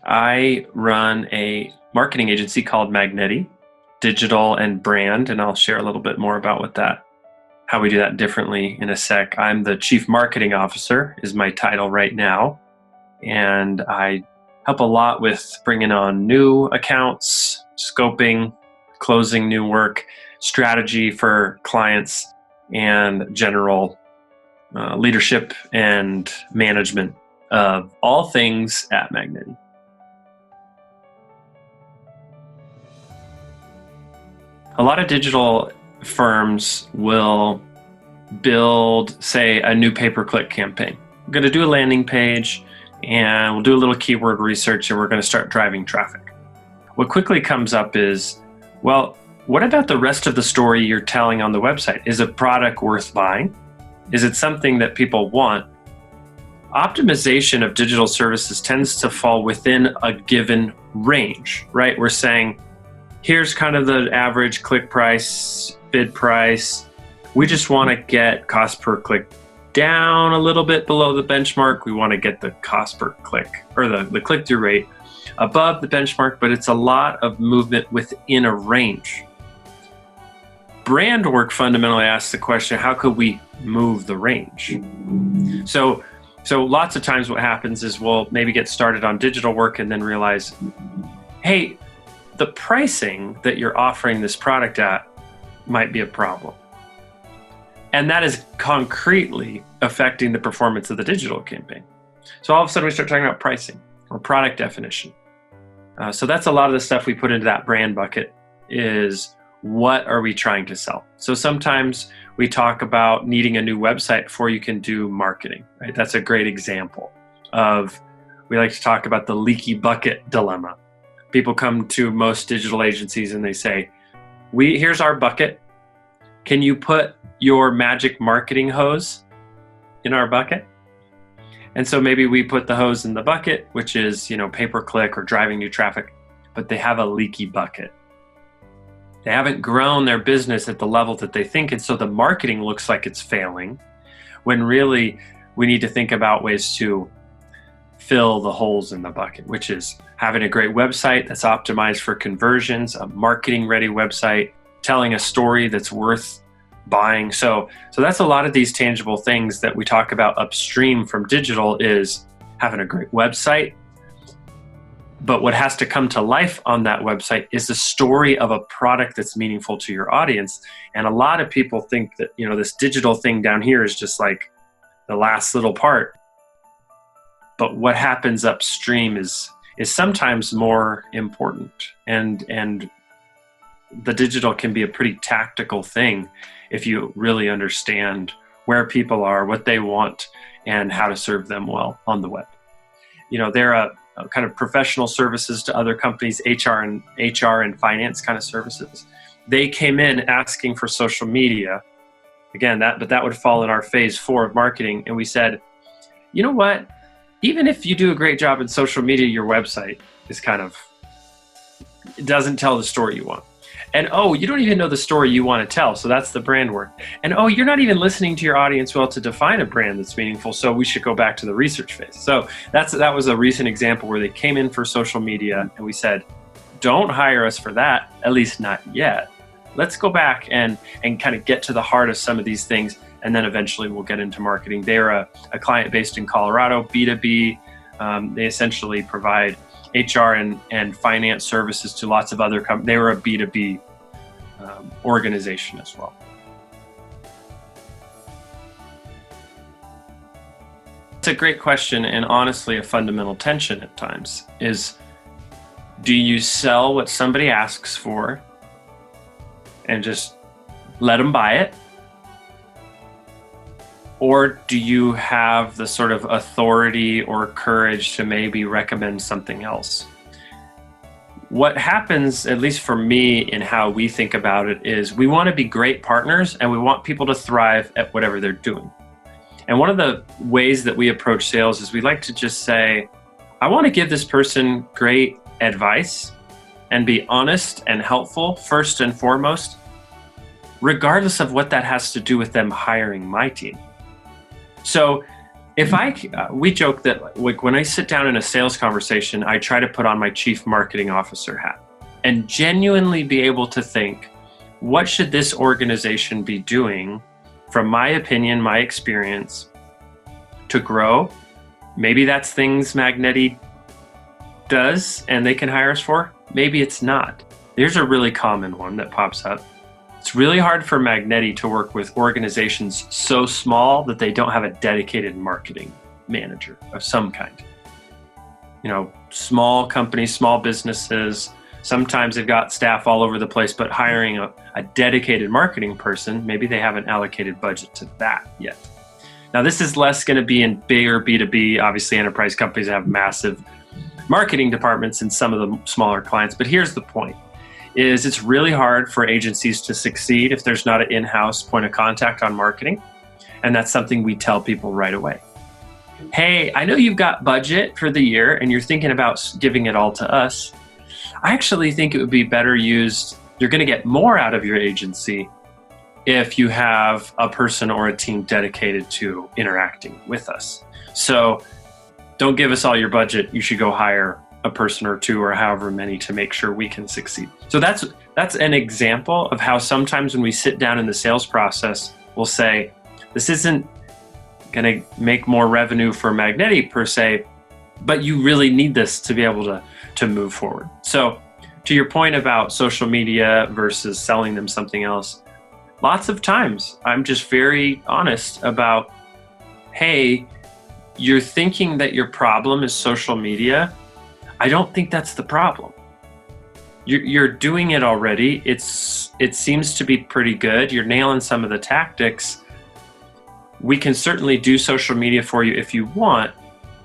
I run a marketing agency called Magneti, digital and brand, and I'll share a little bit more about how we do that differently in a sec. I'm the Chief Marketing Officer is my title right now, and I help a lot with bringing on new accounts, scoping, closing new work, strategy for clients, and general leadership and management of all things at Magneti. A lot of digital firms will build, say, a new pay-per-click campaign. We're going to do a landing page and we'll do a little keyword research and we're going to start driving traffic. What quickly comes up is, well, what about the rest of the story you're telling on the website? Is a product worth buying? Is it something that people want? Optimization of digital services tends to fall within a given range, right? We're saying, here's kind of the average click price, bid price. We just want to get cost per click down a little bit below the benchmark. We want to get the cost per click or the click-through rate above the benchmark, but it's a lot of movement within a range. Brand work fundamentally asks the question, how could we move the range? So lots of times what happens is we'll maybe get started on digital work and then realize, hey, the pricing that you're offering this product at might be a problem. And that is concretely affecting the performance of the digital campaign. So all of a sudden we start talking about pricing or product definition. So that's a lot of the stuff we put into that brand bucket is what are we trying to sell? So sometimes we talk about needing a new website before you can do marketing, right? That's a great example of, we like to talk about the leaky bucket dilemma. People come to most digital agencies and they say, here's our bucket. Can you put your magic marketing hose in our bucket? And so maybe we put the hose in the bucket, which is, pay-per-click or driving new traffic, but they have a leaky bucket. They haven't grown their business at the level that they think, and so the marketing looks like it's failing, when really we need to think about ways to fill the holes in the bucket, which is having a great website that's optimized for conversions, a marketing-ready website, telling a story that's worth buying. So that's a lot of these tangible things that we talk about upstream from digital is having a great website. But what has to come to life on that website is the story of a product that's meaningful to your audience. And a lot of people think that, this digital thing down here is just like the last little part. But what happens upstream is sometimes more important. And the digital can be a pretty tactical thing if you really understand where people are, what they want, and how to serve them well on the web. They're a kind of professional services to other companies, HR and finance kind of services. They came in asking for social media. Again, that would fall in our phase 4 of marketing. And we said, you know what? Even if you do a great job in social media, your website is it doesn't tell the story you want. And you don't even know the story you want to tell. So that's the brand work. And you're not even listening to your audience well to define a brand that's meaningful. So we should go back to the research phase. So that was a recent example where they came in for social media and we said, don't hire us for that, at least not yet. Let's go back and kind of get to the heart of some of these things. And then eventually we'll get into marketing. They're a client based in Colorado, B2B. They essentially provide HR and finance services to lots of other companies. They were a B2B organization as well. It's a great question, and honestly a fundamental tension at times is, do you sell what somebody asks for and just let them buy it? Or do you have the sort of authority or courage to maybe recommend something else? What happens, at least for me, in how we think about it is we want to be great partners and we want people to thrive at whatever they're doing. And one of the ways that we approach sales is we like to just say, I want to give this person great advice and be honest and helpful first and foremost, regardless of what that has to do with them hiring my team. So we joke that like when I sit down in a sales conversation, I try to put on my chief marketing officer hat and genuinely be able to think, what should this organization be doing from my opinion, my experience to grow? Maybe that's things Magneti does and they can hire us for. Maybe it's not. There's a really common one that pops up. It's really hard for Magneti to work with organizations so small that they don't have a dedicated marketing manager of some kind. You know, small companies, small businesses, sometimes they've got staff all over the place, but hiring a dedicated marketing person, maybe they haven't allocated budget to that yet. Now, this is less going to be in bigger B2B. Obviously, enterprise companies have massive marketing departments in some of the smaller clients. But here's the point, is it's really hard for agencies to succeed if there's not an in-house point of contact on marketing. And that's something we tell people right away. Hey, I know you've got budget for the year and you're thinking about giving it all to us. I actually think it would be better used, you're going to get more out of your agency if you have a person or a team dedicated to interacting with us. So don't give us all your budget. You should go hire a person or two or however many to make sure we can succeed. So that's an example of how sometimes when we sit down in the sales process, we'll say, this isn't going to make more revenue for Magneti per se, but you really need this to be able to move forward. So to your point about social media versus selling them something else, lots of times I'm just very honest about, hey, you're thinking that your problem is social media. I don't think that's the problem. You're doing it already. It seems to be pretty good. You're nailing some of the tactics. We can certainly do social media for you if you want,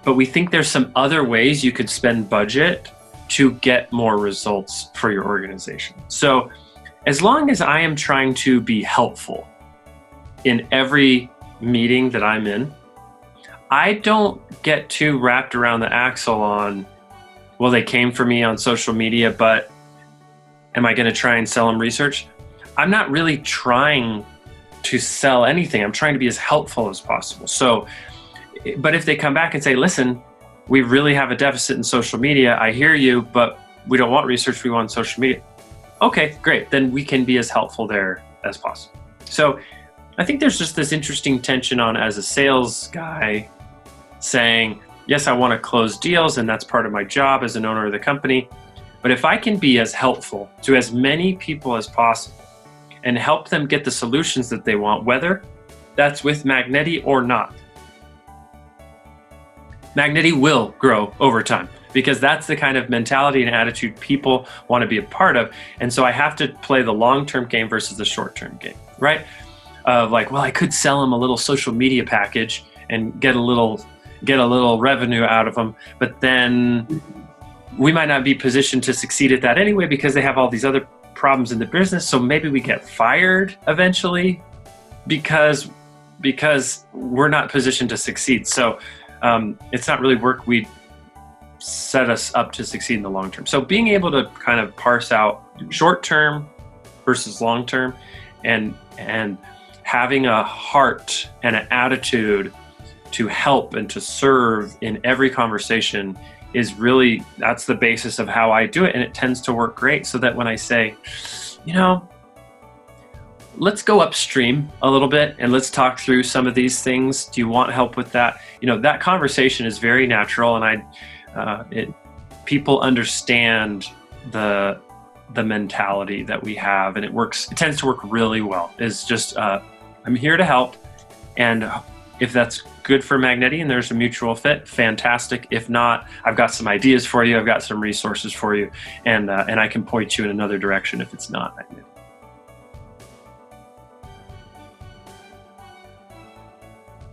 but we think there's some other ways you could spend budget to get more results for your organization. So as long as I am trying to be helpful in every meeting that I'm in, I don't get too wrapped around the axle on, well, they came for me on social media, but am I going to try and sell them research? I'm not really trying to sell anything. I'm trying to be as helpful as possible. So, but if they come back and say, listen, we really have a deficit in social media. I hear you, but we don't want research. We want social media. Okay, great. Then we can be as helpful there as possible. So I think there's just this interesting tension on, as a sales guy, saying, yes, I want to close deals and that's part of my job as an owner of the company. But if I can be as helpful to as many people as possible and help them get the solutions that they want, whether that's with Magneti or not, Magneti will grow over time, because that's the kind of mentality and attitude people want to be a part of. And so I have to play the long-term game versus the short-term game, right? Of like, well, I could sell them a little social media package and get a little revenue out of them, but then we might not be positioned to succeed at that anyway because they have all these other problems in the business. So maybe we get fired eventually because we're not positioned to succeed. So it's not really work we set us up to succeed in the long term. So being able to kind of parse out short term versus long term, and having a heart and an attitude to help and to serve in every conversation is really, that's the basis of how I do it. And it tends to work great, so that when I say, you know, let's go upstream a little bit and let's talk through some of these things. Do you want help with that? You know, that conversation is very natural, and people understand the mentality that we have, and it works. It tends to work really well. It's just, I'm here to help, and if that's good for Magneti and there's a mutual fit, fantastic. If not, I've got some ideas for you. I've got some resources for you, and I can point you in another direction if it's not Magneti.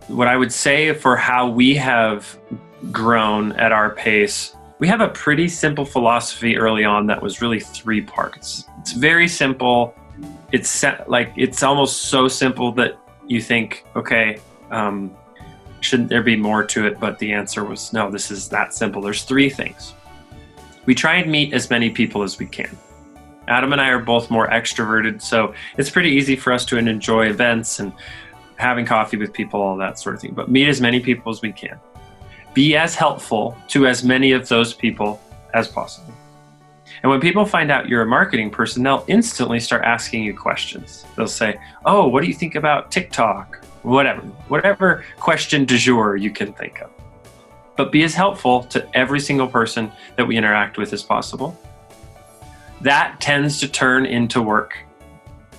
What I would say for how we have grown at our pace, we have a pretty simple philosophy early on that was really 3 parts. It's very simple. It's almost so simple that you think, okay, shouldn't there be more to it? But the answer was no, this is that simple. There's 3 things. We try and meet as many people as we can. Adam and I are both more extroverted, so it's pretty easy for us to enjoy events and having coffee with people, all that sort of thing. But meet as many people as we can. Be as helpful to as many of those people as possible. And when people find out you're a marketing person, they'll instantly start asking you questions. They'll say, oh, what do you think about TikTok? Whatever question du jour you can think of. But be as helpful to every single person that we interact with as possible. That tends to turn into work,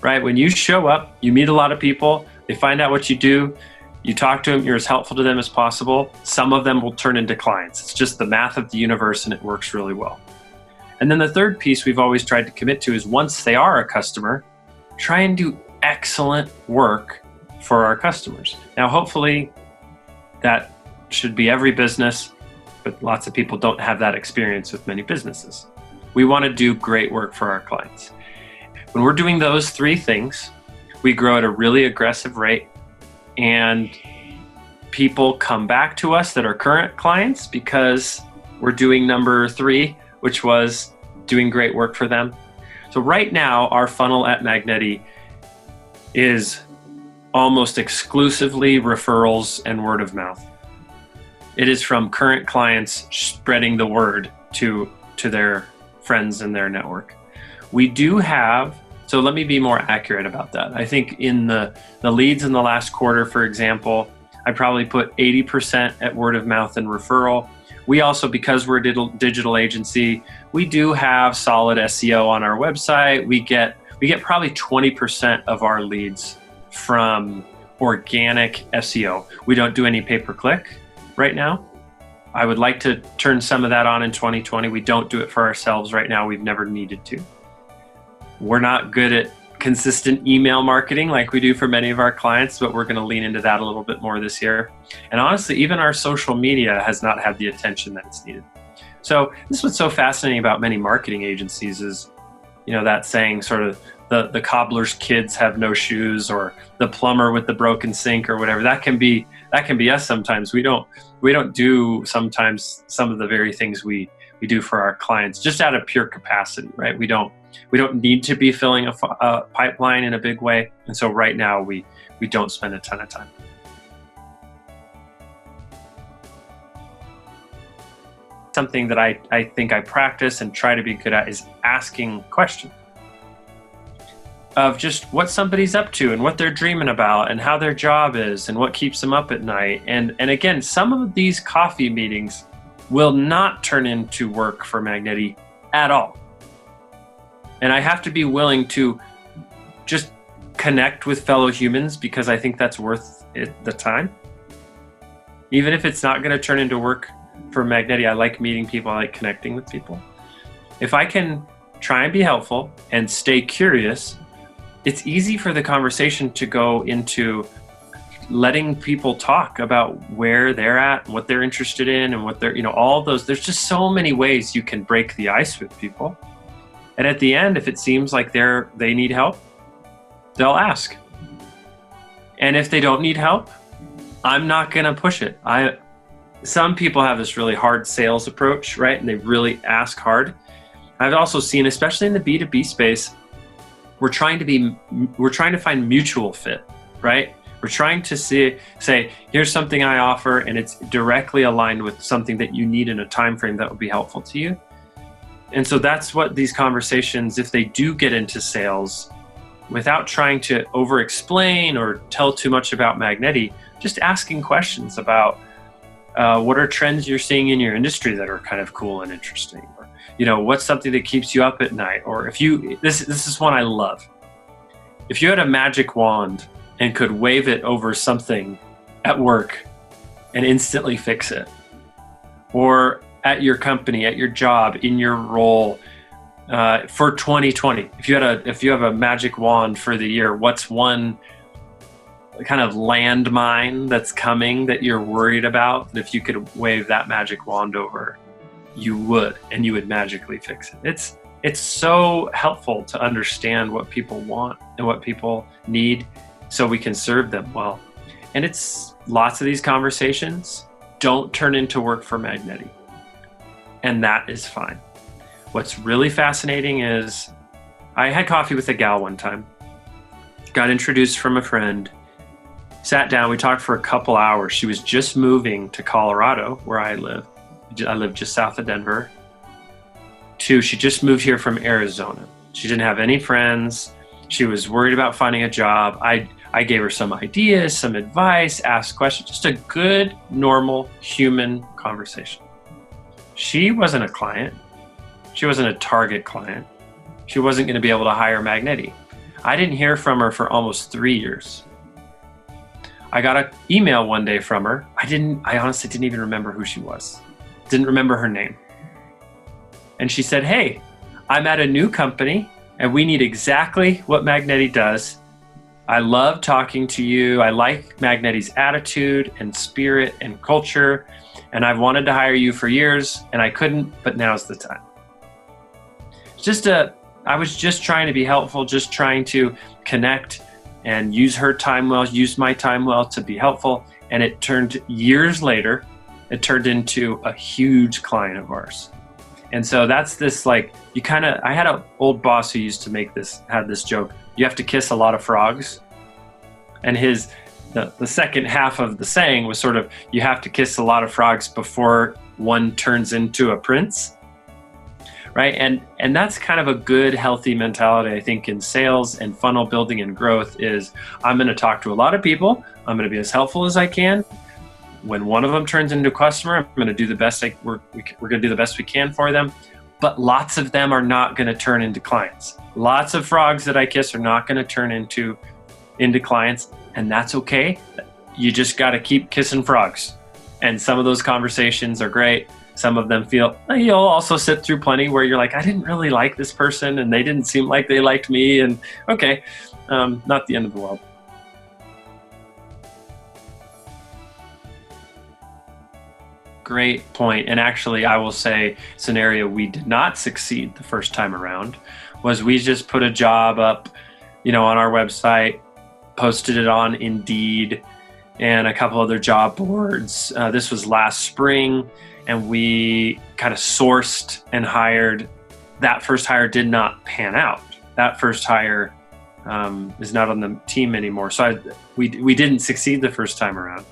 right? When you show up, you meet a lot of people, they find out what you do, you talk to them, you're as helpful to them as possible. Some of them will turn into clients. It's just the math of the universe, and it works really well. And then the third piece we've always tried to commit to is once they are a customer, try and do excellent work for our customers. Now, hopefully that should be every business, but lots of people don't have that experience with many businesses. We want to do great work for our clients. When we're doing those three things, we grow at a really aggressive rate, and people come back to us that are current clients because we're doing number 3, which was doing great work for them. So right now, our funnel at Magneti is almost exclusively referrals and word of mouth. It is from current clients spreading the word to their friends in their network. We do have, so let me be more accurate about that. I think in the leads in the last quarter, for example, I probably put 80% at word of mouth and referral. We also, because we're a digital agency, we do have solid SEO on our website. We get probably 20% of our leads from organic SEO. We don't do any pay-per-click right now. I would like to turn some of that on in 2020. We don't do it for ourselves right now. We've never needed to. We're not good at consistent email marketing like we do for many of our clients, but we're going to lean into that a little bit more this year. And honestly, even our social media has not had the attention that it's needed. So this is what's so fascinating about many marketing agencies is, you know, that saying sort of the cobbler's kids have no shoes, or the plumber with the broken sink, or whatever. That can be us sometimes. We don't do sometimes some of the very things we do for our clients just out of pure capacity, right? We don't need to be filling a pipeline in a big way. And so right now we don't spend a ton of time. Something that I think I practice and try to be good at is asking questions of just what somebody's up to and what they're dreaming about and how their job is and what keeps them up at night. And again, some of these coffee meetings will not turn into work for Magneti at all. And I have to be willing to just connect with fellow humans because I think that's worth it, the time. Even if it's not going to turn into work for Magneti, I like meeting people, I like connecting with people. If I can try and be helpful and stay curious, it's easy for the conversation to go into letting people talk about where they're at, what they're interested in, and what they're, all those. There's just so many ways you can break the ice with people. And at the end, if it seems like they need help, they'll ask. And if they don't need help, I'm not going to push it. Some people have this really hard sales approach, right? And they really ask hard. I've also seen, especially in the B2B space, we're trying to find mutual fit, right? We're trying to say, here's something I offer, and it's directly aligned with something that you need in a time frame that would be helpful to you. And so that's what these conversations, if they do get into sales, without trying to over-explain or tell too much about Magneti, just asking questions about what are trends you're seeing in your industry that are kind of cool and interesting, or what's something that keeps you up at night, or if you this is one I love. If you had a magic wand and could wave it over something at work and instantly fix it, or at your company, at your job, in your role, for 2020, if you have a magic wand for the year, what's one kind of landmine that's coming that you're worried about, that if you could wave that magic wand over, you would magically fix it? It's so helpful to understand what people want and what people need so we can serve them well. And it's lots of these conversations don't turn into work for Magneti. And that is fine. What's really fascinating is I had coffee with a gal one time, got introduced from a friend, Sat down, we talked for a couple hours. She was just moving to Colorado, where I live. I live just south of Denver. She just moved here from Arizona. She didn't have any friends. She was worried about finding a job. I gave her some ideas, some advice, asked questions, just a good, normal human conversation. She wasn't a client. She wasn't a target client. She wasn't going to be able to hire Magneti. I didn't hear from her for almost 3 years. I got an email one day from her. I honestly didn't even remember who she was. Didn't remember her name. And she said, "Hey, I'm at a new company and we need exactly what Magneti does. I love talking to you. I like Magneti's attitude and spirit and culture. And I've wanted to hire you for years and I couldn't, but now's the time." I was just trying to be helpful, just trying to connect and use her time well, use my time well to be helpful. And it turned years later, it turned into a huge client of ours. And so that's this I had an old boss who used to had this joke, you have to kiss a lot of frogs. And the second half of the saying was sort of, you have to kiss a lot of frogs before one turns into a prince. Right? And that's kind of a good, healthy mentality, I think, in sales and funnel building and growth is, I'm going to talk to a lot of people. I'm going to be as helpful as I can. When one of them turns into a customer, I'm going to do the best. We're going to do the best we can for them. But lots of them are not going to turn into clients. Lots of frogs that I kiss are not going to turn into clients. And that's okay. You just got to keep kissing frogs. And some of those conversations are great. Some of them you'll also sit through plenty where you're like, I didn't really like this person and they didn't seem like they liked me. And okay, not the end of the world. Great point. And actually, I will say scenario we did not succeed the first time around was we just put a job up, on our website, posted it on Indeed and a couple other job boards. This was last spring. And we kind of sourced and hired. That first hire did not pan out. That first hire is not on the team anymore. So we didn't succeed the first time around.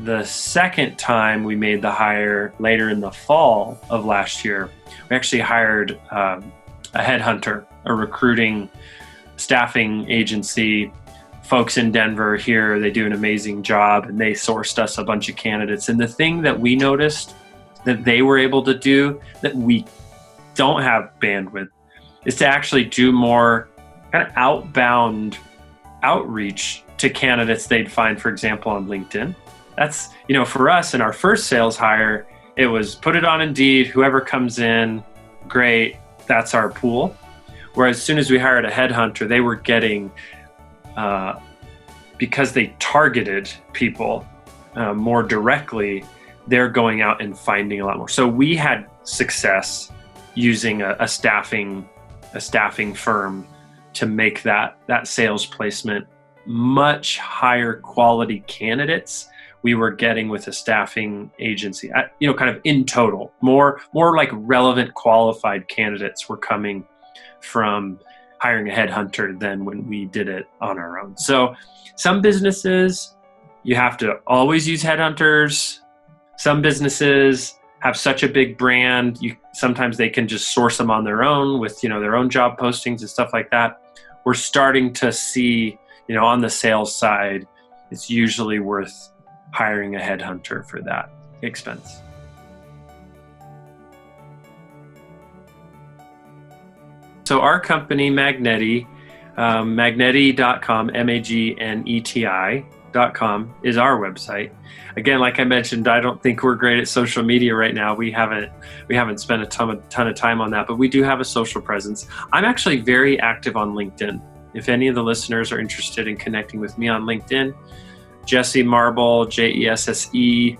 The second time we made the hire later in the fall of last year, we actually hired a headhunter, a recruiting staffing agency. Folks in Denver here, they do an amazing job and they sourced us a bunch of candidates. And the thing that we noticed that they were able to do that we don't have bandwidth is to actually do more kind of outbound outreach to candidates they'd find, for example, on LinkedIn. That's, for us in our first sales hire, it was put it on Indeed, whoever comes in, great, that's our pool. Whereas as soon as we hired a headhunter, they were getting because they targeted people more directly, they're going out and finding a lot more. So we had success using a staffing firm to make that sales placement much higher quality candidates we were getting with a staffing agency. Kind of in total, more like relevant qualified candidates were coming from hiring a headhunter than when we did it on our own. So some businesses, you have to always use headhunters. Some businesses have such a big brand, sometimes they can just source them on their own with, their own job postings and stuff like that. We're starting to see, on the sales side, it's usually worth hiring a headhunter for that expense. So our company, Magneti, Magneti.com, Magneti.com is our website. Again, like I mentioned, I don't think we're great at social media right now. We haven't spent a ton of time on that, but we do have a social presence. I'm actually very active on LinkedIn. If any of the listeners are interested in connecting with me on LinkedIn, Jesse Marble, Jesse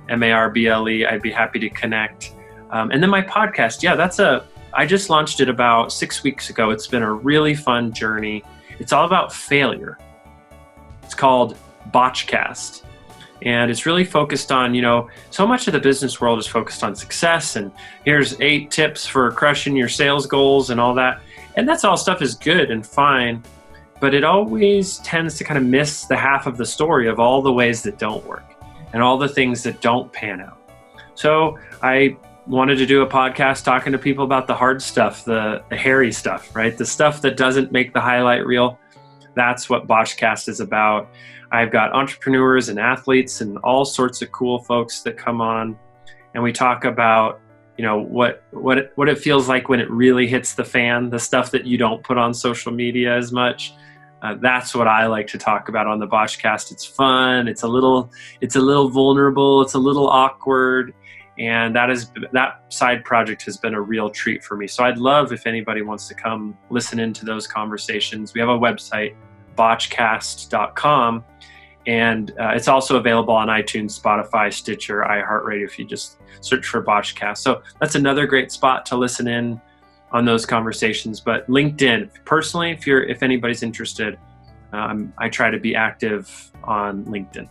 Marble, I'd be happy to connect. And then my podcast, I just launched it about 6 weeks ago. It's been a really fun journey. It's all about failure. It's called Botchcast. And it's really focused on, so much of the business world is focused on success. And here's 8 tips for crushing your sales goals and all that. And that's all stuff is good and fine. but it always tends to kind of miss the half of the story of all the ways that don't work and all the things that don't pan out. So I wanted to do a podcast talking to people about the hard stuff, the hairy stuff, right? The stuff that doesn't make the highlight reel. That's what BOSHcast is about. I've got entrepreneurs and athletes and all sorts of cool folks that come on, and we talk about, you know, what it feels like when it really hits the fan, the stuff that you don't put on social media as much. That's what I like to talk about on the BOSHcast. It's fun. It's a little vulnerable. It's a little awkward. And that side project has been a real treat for me. So I'd love if anybody wants to come listen into those conversations. We have a website, botchcast.com, and it's also available on iTunes, Spotify, Stitcher, iHeartRadio if you just search for BOSHcast. So that's another great spot to listen in on those conversations. But LinkedIn, personally, if anybody's interested, I try to be active on LinkedIn.